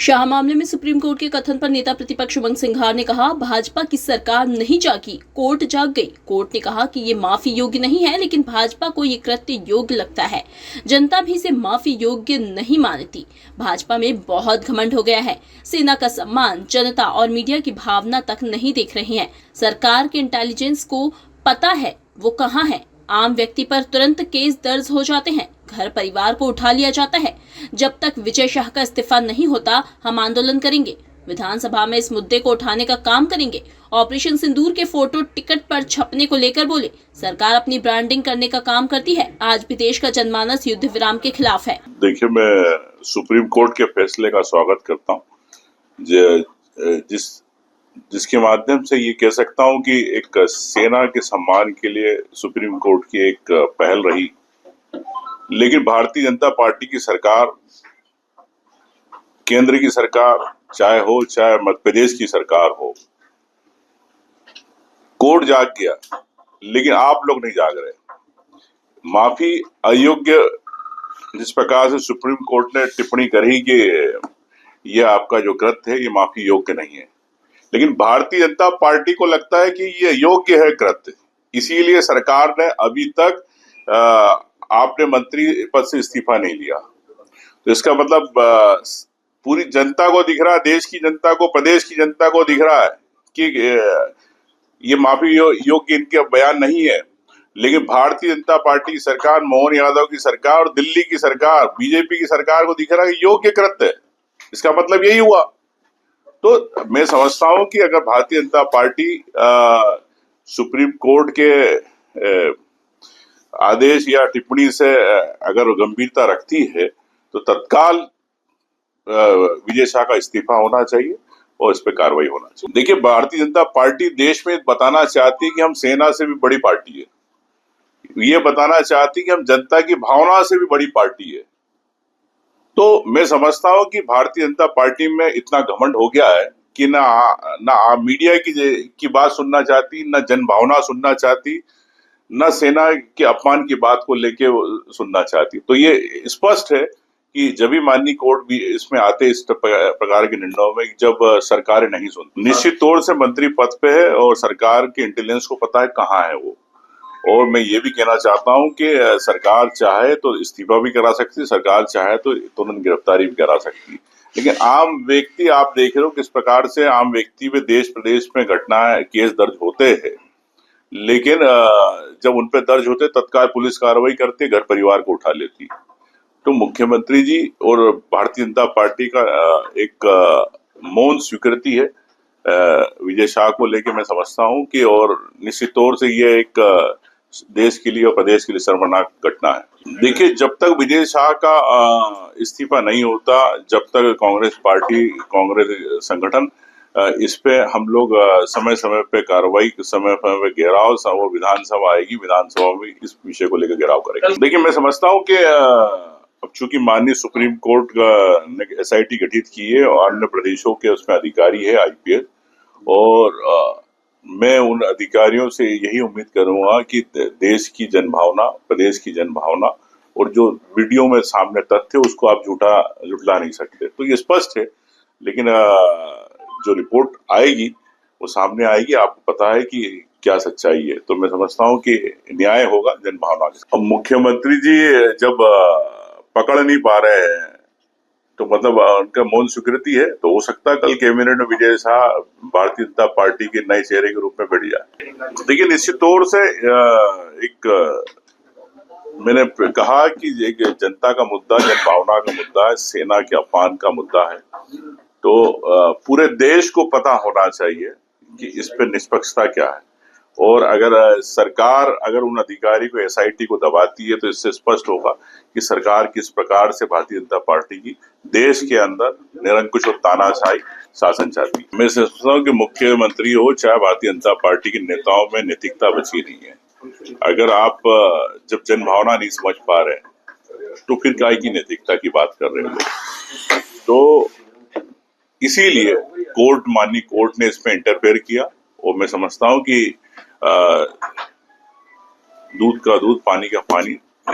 शाह मामले में supreme court के कथन पर नेता प्रतिपक्ष उमंग सिंघार ने कहा, भाजपा की सरकार नहीं जागी, कोर्ट जाग गई। कोर्ट ने कहा कि ये माफी योग्य नहीं है, लेकिन भाजपा को ये कृत्य योग्य लगता है। जनता भी इसे माफी योग्य नहीं मानती। भाजपा में बहुत घमंड हो गया है। सेना का सम्मान, जनता और मीडिया की भावना तक नहीं देख रहे हैं। सरकार के इंटेलिजेंस को पता है वो कहाँ है। आम व्यक्ति पर तुरंत केस दर्ज हो जाते हैं, घर परिवार को उठा लिया जाता है। जब तक विजय शाह का इस्तीफा नहीं होता, हम आंदोलन करेंगे। विधानसभा में इस मुद्दे को उठाने का काम करेंगे। ऑपरेशन सिंदूर के फोटो टिकट पर छपने को लेकर बोले, सरकार अपनी ब्रांडिंग करने का काम करती है। आज भी देश का जनमानस युद्ध विराम के खिलाफ है। देखिए, मैं सुप्रीम कोर्ट के फैसले का स्वागत करता हूँ, जिसके माध्यम से ये कह सकता हूँ कि एक सेना के सम्मान के लिए सुप्रीम कोर्ट की एक पहल रही। लेकिन भारतीय जनता पार्टी की सरकार, केंद्र की सरकार चाहे मध्य प्रदेश की सरकार हो, कोर्ट जाग गया, लेकिन आप लोग नहीं जाग रहे। माफी अयोग्य, जिस प्रकार से सुप्रीम कोर्ट ने टिप्पणी करी कि यह आपका जो कृत्य है ये माफी योग्य नहीं है, लेकिन भारतीय जनता पार्टी को लगता है कि ये योग्य है कृत्य। इसीलिए सरकार ने अभी तक आपने मंत्री पद से इस्तीफा नहीं लिया। तो इसका मतलब पूरी जनता को दिख रहा है, देश की जनता को, प्रदेश की जनता को दिख रहा है कि ये माफी योग्य इनके बयान नहीं है। लेकिन भारतीय जनता पार्टी की सरकार, मोहन यादव की सरकार और दिल्ली की सरकार, बीजेपी की सरकार को दिख रहा है कि योग्य कृत्य है। इसका मतलब यही हुआ। तो मैं समझता हूं कि अगर Bharatiya Janata party supreme court के आदेश या टिप्पणी से अगर गंभीरता रखती है तो तत्काल विजय शाह का इस्तीफा होना चाहिए और इस पर कार्रवाई होना चाहिए। देखिए, भारतीय जनता पार्टी देश में बताना चाहती है कि हम सेना से भी बड़ी पार्टी है। ये बताना चाहती है कि हम जनता की भावना से भी बड़ी पार्टी है। तो मैं समझता हूं कि भारतीय जनता पार्टी में इतना घमंड हो गया है कि ना मीडिया की बात सुनना चाहती, ना जन भावना सुनना चाहती, न सेना के अपमान की बात को लेके सुनना चाहती। तो ये स्पष्ट है कि जब भी माननीय कोर्ट भी इसमें आते इस प्रकार के निर्णयों में, जब सरकारें नहीं सुनती। निश्चित तौर से मंत्री पद पे है और सरकार के इंटेलिजेंस को पता है कहाँ है वो। और मैं ये भी कहना चाहता हूँ कि सरकार चाहे तो इस्तीफा भी करा सकती है, सरकार चाहे तो तुरंत गिरफ्तारी भी करा सकती है। लेकिन आम व्यक्ति, आप देख रहे हो किस प्रकार से आम व्यक्ति पे देश प्रदेश में घटनाएं, केस दर्ज होते हैं, लेकिन जब उन पे दर्ज होते तत्काल पुलिस कार्रवाई करती, घर परिवार को उठा लेती। तो मुख्यमंत्री जी और भारतीय जनता पार्टी का एक मौन स्वीकृति है विजय शाह को लेके, मैं समझता हूं कि, और निश्चित तौर से ये एक देश के लिए और प्रदेश के लिए शर्मनाक घटना है। देखिए, जब तक विजय शाह का इस्तीफा नहीं होता, जब तक कांग्रेस पार्टी, कांग्रेस संगठन इस पे हम लोग समय समय पे कार्रवाई, समय पे घेराव, और विधानसभा आएगी, विधानसभा में इस विषय को लेकर घेराव करेंगे। देखिए, मैं समझता हूँ कि अब चूंकि माननीय सुप्रीम कोर्ट ने SIT गठित की है और अन्य प्रदेशों के उसमें अधिकारी है IPS, और मैं उन अधिकारियों से यही उम्मीद करूंगा कि देश की जनभावना, प्रदेश की जनभावना और जो वीडियो में सामने तथ्य उसको आप झुठला नहीं सकते। तो ये स्पष्ट है, लेकिन जो रिपोर्ट आएगी वो सामने आएगी, आपको पता है कि क्या सच्चाई है। तो मैं समझता हूँ कि न्याय होगा जनभावना के। अब मुख्यमंत्री जी जब पकड़ नहीं पा रहे हैं तो मतलब उनका मौन स्वीकृति है, तो हो सकता है कल कैबिनेट में विजय शाह भारतीय जनता पार्टी के नए चेहरे के रूप में बैठ जाए। देखिए, निश्चित तौर से मैंने कहा कि एक जनता का मुद्दा, जनभावना का मुद्दा है, सेना के अपमान का मुद्दा है। तो पूरे देश को पता होना चाहिए कि इस पे निष्पक्षता क्या है, और अगर सरकार उन अधिकारी को, SIT को दबाती है, तो इससे स्पष्ट होगा कि सरकार किस प्रकार से भारतीय जनता पार्टी की देश के अंदर निरंकुश और तानाशाही शासन चाहती है। मैं समझता हूँ कि मुख्यमंत्री हो चाहे भारतीय जनता पार्टी के नेताओं में नैतिकता बची नहीं है। अगर आप जब जनभावना नहीं समझ पा रहे तो फिर काय की नैतिकता की बात कर रहे हो। तो इसीलिए माननीय कोर्ट ने इसमें इंटरफेयर किया, और मैं समझता हूं कि दूध का दूध, पानी का पानी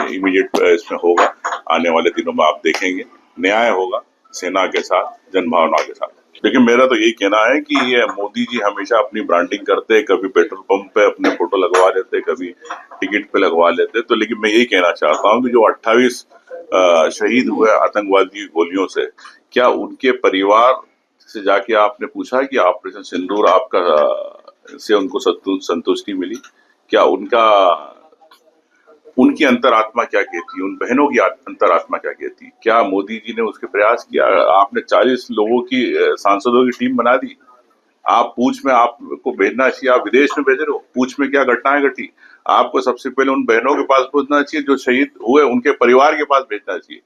इमीडिएट इसमें होगा। आने वाले दिनों में आप देखेंगे न्याय होगा। सेना के साथ, जनभावना के साथ। लेकिन मेरा तो यही कहना है कि ये मोदी जी हमेशा अपनी ब्रांडिंग करते, कभी पेट्रोल पंप पे अपने फोटो लगवा लेते, कभी टिकट पे लगवा लेते। तो लेकिन मैं यही कहना चाहता हूँ कि जो 28 शहीद हुए आतंकवादी गोलियों से, क्या उनके परिवार से जाके आपने पूछा कि ऑपरेशन सिंदूर आपका से उनको संतुष्टि मिली? क्या उनकी अंतरात्मा क्या कहती है, उन बहनों की अंतरात्मा क्या कहती है? क्या मोदी जी ने उसके प्रयास किया? आपने 40 लोगों की सांसदों की टीम बना दी। आप पूछ में आपको भेजना चाहिए, आप विदेश में भेज रहे हो, पूछ में क्या घटनाएं घटी, आपको सबसे पहले उन बहनों के पास पहुंचना चाहिए जो शहीद हुए, उनके परिवार के पास भेजना चाहिए।